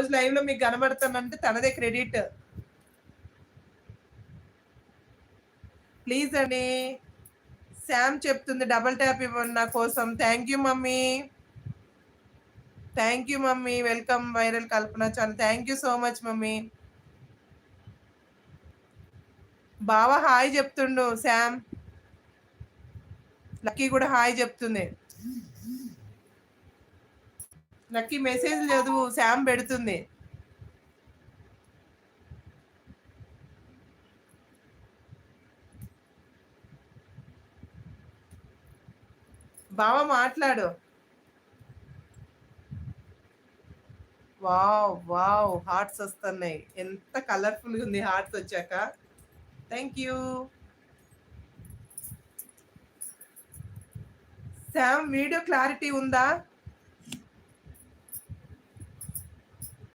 రోజు లైవ్ లో మీకు కనబడతానంటే తనదే క్రెడిట్. ప్లీజ్ అండి. శామ్ చెప్తుంది డబల్ ట్యాప్ ఇవ్వండి నా కోసం. Thank you mummy. Thank you mummy. Welcome viral Kalpana channel. Thank you so much mummy. బావా హాయ్ చెప్తుండు శామ్. లక్కీ కూడా హాయ్ చెప్తుంది. లక్కీ మెసేజ్ చదువు, శామ్ పెడుతుంది. బావ మాట్లాడు. వావ్ వావ్ హార్ట్స్ వస్తున్నాయి. ఎంత కలర్ఫుల్ ఉంది హార్ట్స్ వచ్చాక. Thank you. Sam video clarity ఉందా?